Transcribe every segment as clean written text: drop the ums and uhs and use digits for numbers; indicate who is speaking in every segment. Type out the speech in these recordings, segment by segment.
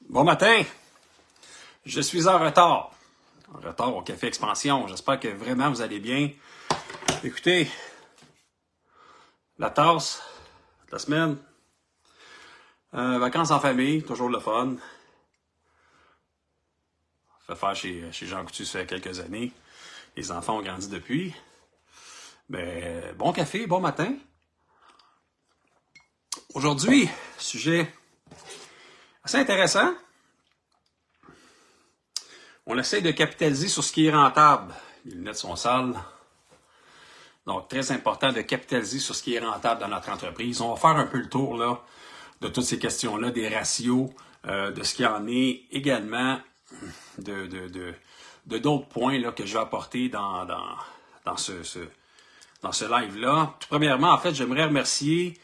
Speaker 1: Bon matin, je suis en retard. En retard au Café Expansion. J'espère que vraiment vous allez bien. Écoutez, la tasse de la semaine, vacances en famille, toujours le fun. Fait faire chez Jean Coutu, ça fait quelques années. Les enfants ont grandi depuis. Ben, bon café, bon matin. Aujourd'hui, sujet assez intéressant. On essaie de capitaliser sur ce qui est rentable. Les lunettes sont sales. Donc, très important de capitaliser sur ce qui est rentable dans notre entreprise. On va faire un peu le tour là, de toutes ces questions-là, des ratios, de ce qu'il y en est également, de d'autres points là, que je vais apporter dans ce live-là. Tout premièrement, en fait, j'aimerais remercier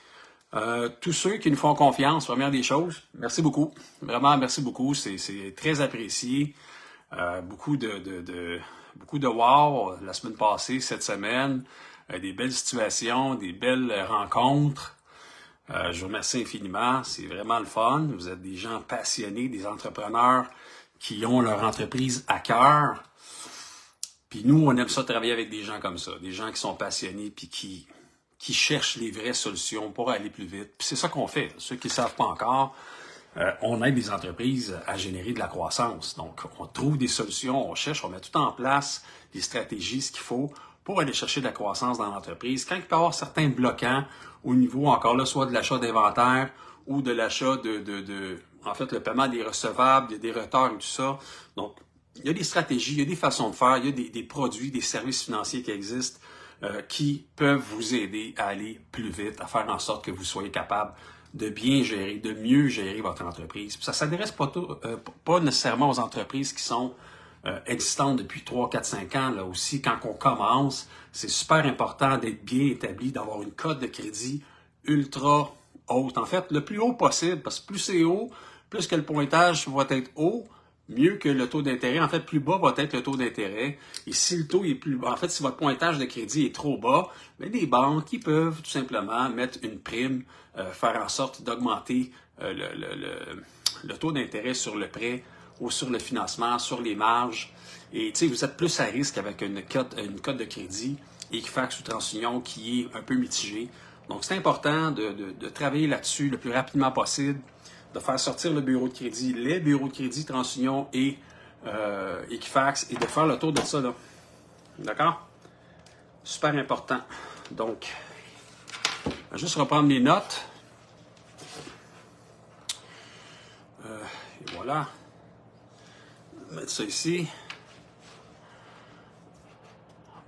Speaker 1: tous ceux qui nous font confiance, première des choses. Merci beaucoup. Vraiment, merci beaucoup. C'est très apprécié. Beaucoup de wow la semaine passée, cette semaine. Des belles situations, des belles rencontres. Je vous remercie infiniment. C'est vraiment le fun. Vous êtes des gens passionnés, des entrepreneurs qui ont leur entreprise à cœur. Puis nous, on aime ça travailler avec des gens comme ça. Des gens qui sont passionnés puis qui cherchent les vraies solutions pour aller plus vite. Puis c'est ça qu'on fait. Ceux qui ne savent pas encore, on aide les entreprises à générer de la croissance. Donc, on trouve des solutions, on cherche, on met tout en place, des stratégies, ce qu'il faut pour aller chercher de la croissance dans l'entreprise. Quand il peut y avoir certains bloquants au niveau, encore là, soit de l'achat d'inventaire ou de l'achat en fait, le paiement des recevables, il y a des retards et tout ça. Donc, il y a des stratégies, il y a des façons de faire, il y a des produits, des services financiers qui existent qui peuvent vous aider à aller plus vite, à faire en sorte que vous soyez capable de bien gérer, de mieux gérer votre entreprise. Puis ça ne s'adresse pas nécessairement aux entreprises qui sont existantes depuis 3, 4, 5 ans. Là aussi, quand on commence, c'est super important d'être bien établi, d'avoir une cote de crédit ultra haute. En fait, le plus haut possible, parce que plus c'est haut, plus que le pointage va être haut, mieux que le taux d'intérêt. En fait, plus bas va être le taux d'intérêt. Et si le taux est plus bas, en fait, si votre pointage de crédit est trop bas, bien, les banques qui peuvent tout simplement mettre une prime, faire en sorte d'augmenter le taux d'intérêt sur le prêt ou sur le financement, sur les marges. Et tu sais, vous êtes plus à risque avec une cote de crédit Equifax ou TransUnion qui est un peu mitigée. Donc, c'est important de travailler là-dessus le plus rapidement possible, de faire sortir le bureau de crédit, les bureaux de crédit TransUnion et Equifax et de faire le tour de ça, là. D'accord? Super important. Donc, je vais juste reprendre mes notes. Et voilà. Je vais mettre ça ici.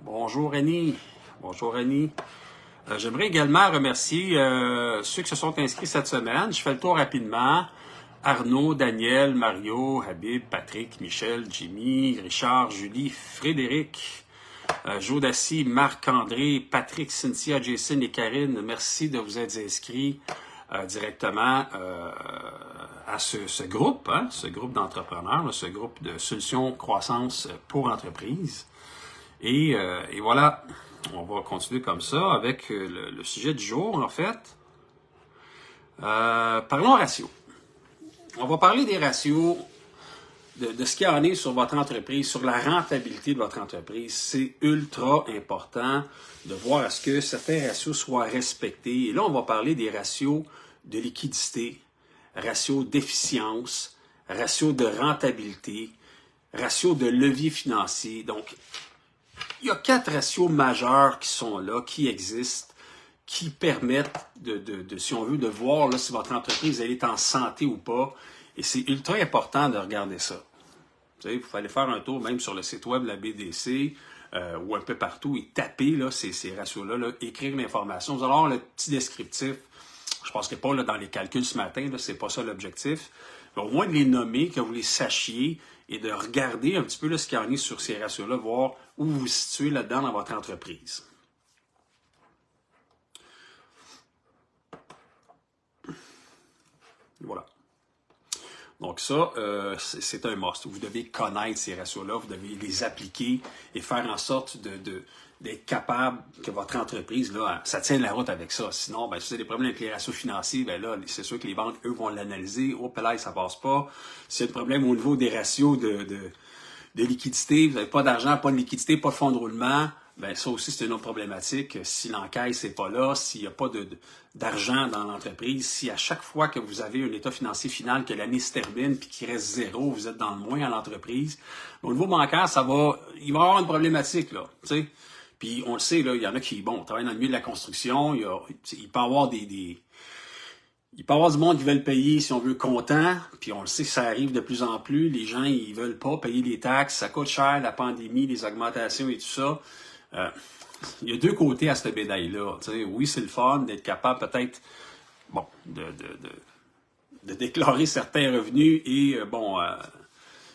Speaker 1: Bonjour Annie. Bonjour Annie. J'aimerais également remercier ceux qui se sont inscrits cette semaine. Je fais le tour rapidement. Arnaud, Daniel, Mario, Habib, Patrick, Michel, Jimmy, Richard, Julie, Frédéric, Jodassi, Marc-André, Patrick, Cynthia, Jason et Karine. Merci de vous être inscrits directement à ce groupe, hein, ce groupe d'entrepreneurs, ce groupe de solutions croissance pour entreprises. Et voilà, on va continuer comme ça avec le sujet du jour, en fait. Parlons ratio. On va parler des ratios, de ce qu'il y en est sur votre entreprise, sur la rentabilité de votre entreprise. C'est ultra important de voir à ce que certains ratios soient respectés. Et là, on va parler des ratios de liquidité, ratios d'efficience, ratios de rentabilité, ratios de levier financier. Donc, il y a 4 ratios majeurs qui sont là, qui existent, qui permettent si on veut, de voir là, si votre entreprise elle est en santé ou pas. Et c'est ultra important de regarder ça. Vous savez, vous allez faire un tour même sur le site web de la BDC ou un peu partout et taper là, ces ratios-là, là, écrire l'information. Vous allez avoir le petit descriptif. Je ne passerai pas là, dans les calculs ce matin, ce n'est pas ça l'objectif. Mais au moins de les nommer, que vous les sachiez et de regarder un petit peu là, ce qu'il y en est sur ces ratios-là, voir où vous vous situez là-dedans dans votre entreprise. Voilà. Donc ça, c'est un must. Vous devez connaître ces ratios-là, vous devez les appliquer et faire en sorte d'être capable que votre entreprise, là, ça tienne la route avec ça. Sinon, ben, si vous avez des problèmes avec les ratios financiers, ben là, c'est sûr que les banques, eux, vont l'analyser. Oh, là, ça passe pas. S'il y a un problème au niveau des ratios de liquidité, vous n'avez pas d'argent, pas de liquidité, pas de fonds de roulement, ben ça aussi, c'est une autre problématique. Si l'encaisse n'est pas là, s'il n'y a pas d'argent dans l'entreprise, si à chaque fois que vous avez un état financier final, que l'année se termine puis qu'il reste zéro, vous êtes dans le moins à l'entreprise, au niveau bancaire, il va y avoir une problématique, là, tu sais. Puis on le sait, là, il y en a qui, bon, travaillent dans le milieu de la construction, il peut y avoir il peut y avoir du monde qui veulent payer, si on veut, comptant, puis on le sait que ça arrive de plus en plus. Les gens, ils veulent pas payer les taxes, ça coûte cher, la pandémie, les augmentations et tout ça. Il y a deux côtés à cette médaille-là. T'sais. Oui, c'est le fun d'être capable peut-être bon, de déclarer certains revenus et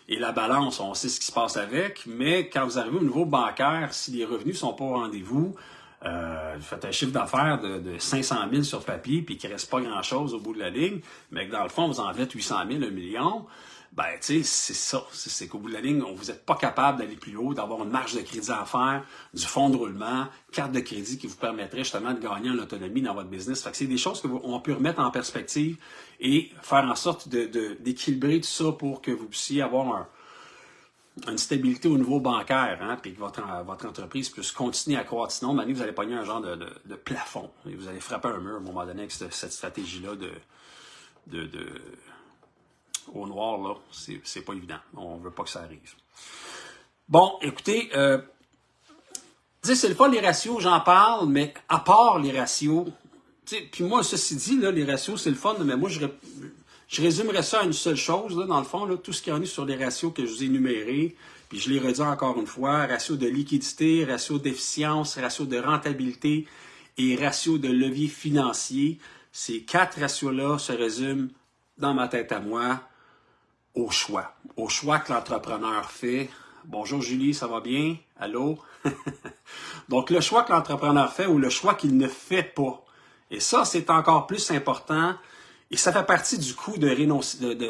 Speaker 1: et la balance, on sait ce qui se passe avec, mais quand vous arrivez au niveau bancaire, si les revenus sont pas au rendez-vous, vous faites un chiffre d'affaires de 500 000 sur papier, puis qu'il ne reste pas grand-chose au bout de la ligne, mais que dans le fond, vous en faites 800 000, 1 million, ben, tu sais, c'est ça. C'est qu'au bout de la ligne, vous n'êtes pas capable d'aller plus haut, d'avoir une marge de crédit à faire, du fonds de roulement, carte de crédit qui vous permettrait justement de gagner en autonomie dans votre business. Fait que c'est des choses qu'on peut remettre en perspective et faire en sorte d'équilibrer tout ça pour que vous puissiez avoir une stabilité au niveau bancaire, hein, puis que votre entreprise puisse continuer à croître. Sinon, vous allez pogner un genre de plafond. Et vous allez frapper un mur à un moment donné avec cette stratégie-là au noir, là. C'est pas évident. On veut pas que ça arrive. Bon, écoutez, c'est le fun les ratios, j'en parle, mais à part les ratios, puis moi, ceci dit, là, les ratios, c'est le fun, mais moi, je résumerais ça à une seule chose, là, dans le fond, là, tout ce qu'il y en a sur les ratios que je vous ai énumérés, puis je les redis encore une fois, ratio de liquidité, ratio d'efficience, ratio de rentabilité et ratio de levier financier. Ces 4 ratios-là se résument, dans ma tête à moi, au choix que l'entrepreneur fait. Bonjour Julie, ça va bien? Allô? Donc, le choix que l'entrepreneur fait ou le choix qu'il ne fait pas. Et ça, c'est encore plus important. Et ça fait partie du coût de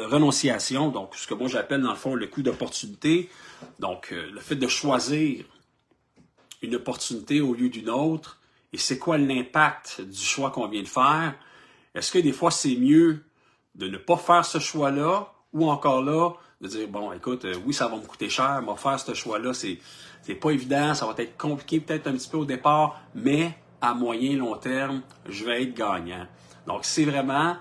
Speaker 1: renonciation, donc ce que moi j'appelle dans le fond le coût d'opportunité. Donc, le fait de choisir une opportunité au lieu d'une autre. Et c'est quoi l'impact du choix qu'on vient de faire? Est-ce que des fois c'est mieux de ne pas faire ce choix-là ou encore là, de dire, bon, écoute, oui, ça va me coûter cher, mais faire ce choix-là, c'est pas évident, ça va être compliqué peut-être un petit peu au départ, mais à moyen long terme, je vais être gagnant. Donc, c'est vraiment,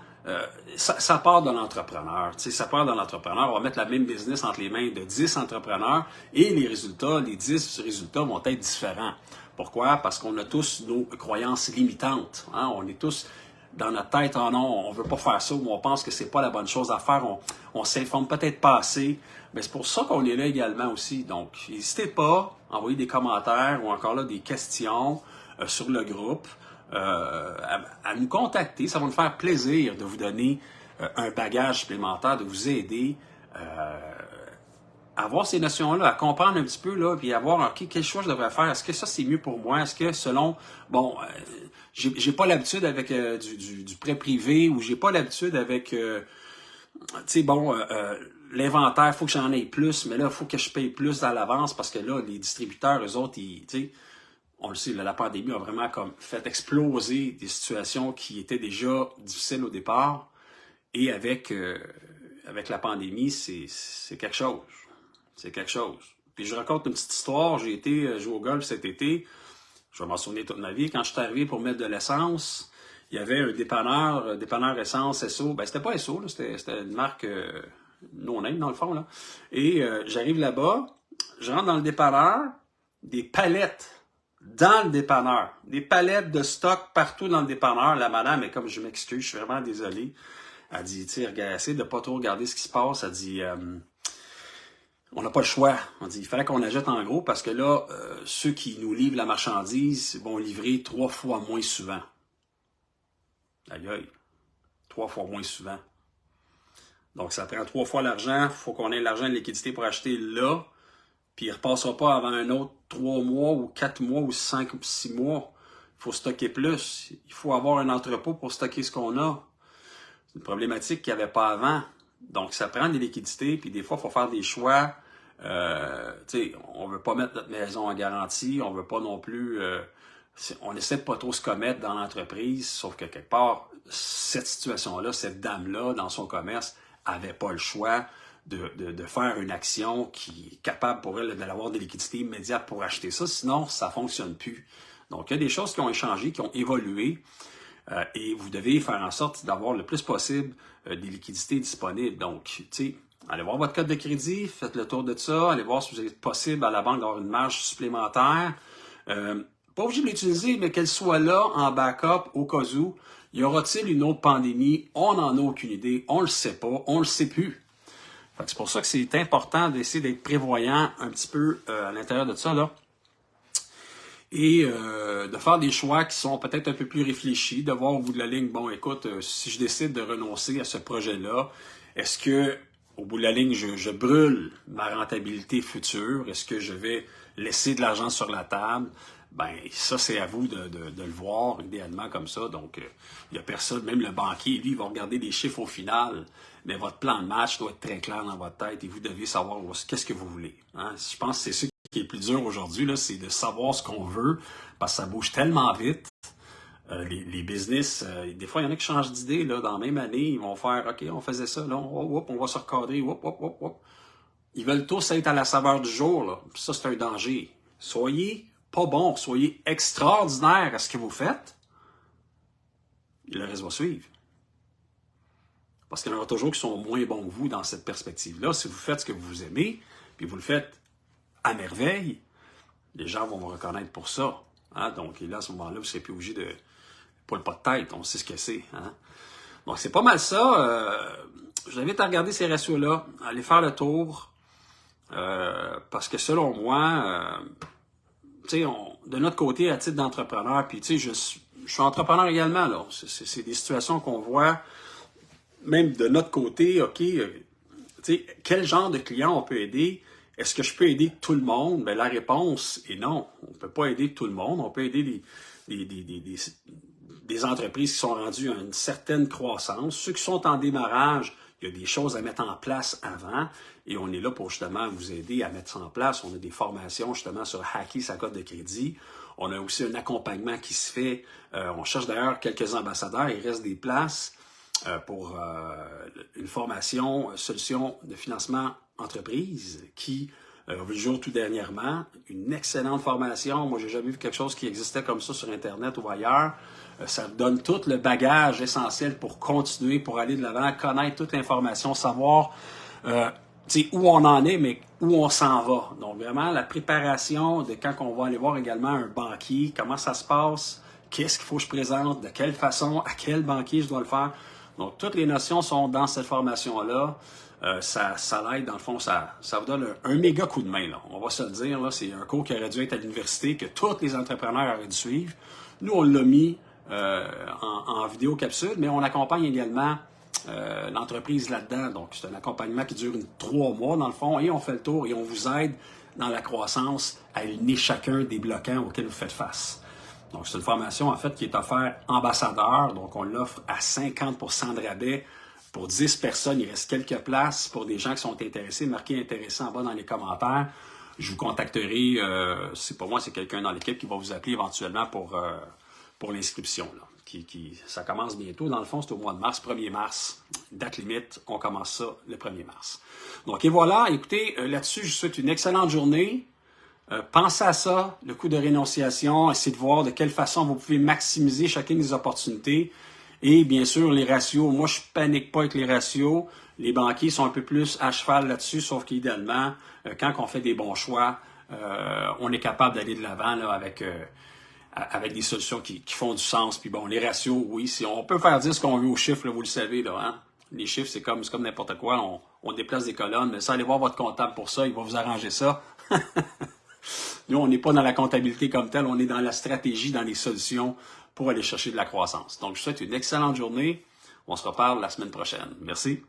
Speaker 1: ça part de l'entrepreneur. Ça part de l'entrepreneur. On va mettre la même business entre les mains de 10 entrepreneurs et les 10 résultats vont être différents. Pourquoi? Parce qu'on a tous nos croyances limitantes. Hein? On est tous dans notre tête, oh non, on ne veut pas faire ça, ou on pense que c'est pas la bonne chose à faire, on s'informe peut-être pas assez. Mais c'est pour ça qu'on est là également aussi. Donc, n'hésitez pas à envoyer des commentaires ou encore là des questions sur le groupe, à nous contacter. Ça va nous faire plaisir de vous donner un bagage supplémentaire, de vous aider à avoir ces notions-là, à comprendre un petit peu, là, puis à voir, OK, quel choix je devrais faire? Est-ce que ça, c'est mieux pour moi? Est-ce que selon, bon, j'ai pas l'habitude avec du prêt privé ou j'ai pas l'habitude avec, tu sais, bon, l'inventaire, il faut que j'en aie plus, mais là, il faut que je paye plus à l'avance parce que là, les distributeurs, eux autres, tu sais, on le sait, la pandémie a vraiment comme fait exploser des situations qui étaient déjà difficiles au départ. Et avec la pandémie, c'est quelque chose. C'est quelque chose. Puis je raconte une petite histoire. J'ai été jouer au golf cet été. Je vais m'en souvenir toute ma vie. Quand je suis arrivé pour mettre de l'essence, il y avait un dépanneur essence, SO. Ben, c'était pas SO, là, c'était une marque no-name, dans le fond. Là. Et j'arrive là-bas, je rentre dans le dépanneur, des palettes dans le dépanneur. Des palettes de stock partout dans le dépanneur. La madame est comme, je m'excuse, je suis vraiment désolé. Elle dit, tu sais, essaie de pas trop regarder ce qui se passe. Elle dit, on n'a pas le choix. On dit, il fallait qu'on achète en gros parce que là, ceux qui nous livrent la marchandise vont livrer 3 fois moins souvent. Aïe aïe, 3 fois moins souvent. Donc, ça prend 3 fois l'argent. Il faut qu'on ait l'argent de liquidité pour acheter là. Puis, il ne repassera pas avant un autre 3 mois ou 4 mois ou 5 ou 6 mois. Il faut stocker plus. Il faut avoir un entrepôt pour stocker ce qu'on a. C'est une problématique qu'il n'y avait pas avant. Donc, ça prend des liquidités, puis des fois, il faut faire des choix. On veut pas mettre notre maison en garantie, on veut pas non plus... on essaie de pas trop se commettre dans l'entreprise, sauf que quelque part, cette situation-là, cette dame-là, dans son commerce, avait pas le choix de faire une action qui est capable pour elle d'avoir des liquidités immédiates pour acheter ça, sinon ça fonctionne plus. Donc, il y a des choses qui ont échangé, qui ont évolué, et vous devez faire en sorte d'avoir le plus possible des liquidités disponibles. Donc, tu sais, allez voir votre code de crédit, faites le tour de ça, allez voir si vous êtes possible à la banque d'avoir une marge supplémentaire. Pas obligé de l'utiliser, mais qu'elle soit là en backup au cas où. Y aura-t-il une autre pandémie? On n'en a aucune idée, on le sait pas, on le sait plus. C'est pour ça que c'est important d'essayer d'être prévoyant un petit peu à l'intérieur de ça, là. Et de faire des choix qui sont peut-être un peu plus réfléchis, de voir au bout de la ligne, bon, écoute, si je décide de renoncer à ce projet-là, est-ce que, au bout de la ligne, je brûle ma rentabilité future? Est-ce que je vais laisser de l'argent sur la table? Ben, ça, c'est à vous de le voir, idéalement comme ça. Donc, il n'y a personne, même le banquier, lui, il va regarder les chiffres au final, mais votre plan de match doit être très clair dans votre tête et vous devez savoir qu'est-ce que vous voulez. Hein? Je pense que c'est ça qui est plus dur aujourd'hui, là, c'est de savoir ce qu'on veut, parce que ça bouge tellement vite. Les business, des fois, il y en a qui changent d'idée, là, dans la même année, ils vont faire, OK, on faisait ça, là, on va se recadrer, Ils veulent tous être à la saveur du jour, là. Puis ça, c'est un danger. Soyez pas bon, soyez extraordinaire à ce que vous faites, et le reste va suivre. Parce qu'il y en aura toujours qui sont moins bons que vous dans cette perspective-là. Si vous faites ce que vous aimez, puis vous le faites à merveille, les gens vont vous reconnaître pour ça. Hein? Donc, et là, à ce moment-là, vous ne serez plus obligé de... Pas le pas de tête, on sait ce que c'est. Hein? Donc, c'est pas mal ça. Je vous invite à regarder ces ratios-là, à aller faire le tour, parce que selon moi, de notre côté, à titre d'entrepreneur, puis je suis entrepreneur également, là. C'est des situations qu'on voit, même de notre côté, OK, quel genre de client on peut aider? Est-ce que je peux aider tout le monde? Ben, la réponse est non. On ne peut pas aider tout le monde. On peut aider des entreprises qui sont rendues à une certaine croissance. Ceux qui sont en démarrage, il y a des choses à mettre en place avant et on est là pour justement vous aider à mettre ça en place. On a des formations justement sur hacker sa cote de crédit. On a aussi un accompagnement qui se fait. On cherche d'ailleurs quelques ambassadeurs. Il reste des places pour une formation, solution de financement entreprise qui a vu le jour tout dernièrement. Une excellente formation. Moi, j'ai jamais vu quelque chose qui existait comme ça sur Internet ou ailleurs. Ça donne tout le bagage essentiel pour continuer, pour aller de l'avant, connaître toute l'information, savoir où on en est, mais où on s'en va. Donc, vraiment, la préparation de quand on va aller voir également un banquier, comment ça se passe, qu'est-ce qu'il faut que je présente, de quelle façon, à quel banquier je dois le faire. Donc, toutes les notions sont dans cette formation-là. Ça l'aide, dans le fond, ça vous donne un méga coup de main. Là. On va se le dire, là, c'est un cours qui aurait dû être à l'université, que tous les entrepreneurs auraient dû suivre. Nous, on l'a mis en vidéo capsule, mais on accompagne également l'entreprise là-dedans. Donc, c'est un accompagnement qui dure 3 mois, dans le fond, et on fait le tour et on vous aide dans la croissance à éliminer chacun des bloquants auxquels vous faites face. Donc, c'est une formation, en fait, qui est offerte ambassadeur. Donc, on l'offre à 50% de rabais pour 10 personnes. Il reste quelques places pour des gens qui sont intéressés. Marquez intéressé en bas dans les commentaires. Je vous contacterai. C'est pas moi, c'est quelqu'un dans l'équipe qui va vous appeler éventuellement pour l'inscription. Là, ça commence bientôt. Dans le fond, c'est au mois de mars, 1er mars. Date limite, on commence ça le 1er mars. Donc, et voilà. Écoutez, là-dessus, je vous souhaite une excellente journée. Pensez à ça, le coût de rénonciation, essayez de voir de quelle façon vous pouvez maximiser chacune des opportunités. Et bien sûr, les ratios. Moi, je panique pas avec les ratios. Les banquiers sont un peu plus à cheval là-dessus, sauf qu'idéalement, quand on fait des bons choix, on est capable d'aller de l'avant là, avec des solutions qui font du sens. Puis bon, les ratios, oui, on peut faire dire ce qu'on veut aux chiffres, là, vous le savez. Là, hein? Les chiffres, c'est comme n'importe quoi. On déplace des colonnes, mais ça, allez voir votre comptable pour ça, il va vous arranger ça. Nous, on n'est pas dans la comptabilité comme telle, on est dans la stratégie, dans les solutions pour aller chercher de la croissance. Donc, je vous souhaite une excellente journée. On se reparle la semaine prochaine. Merci.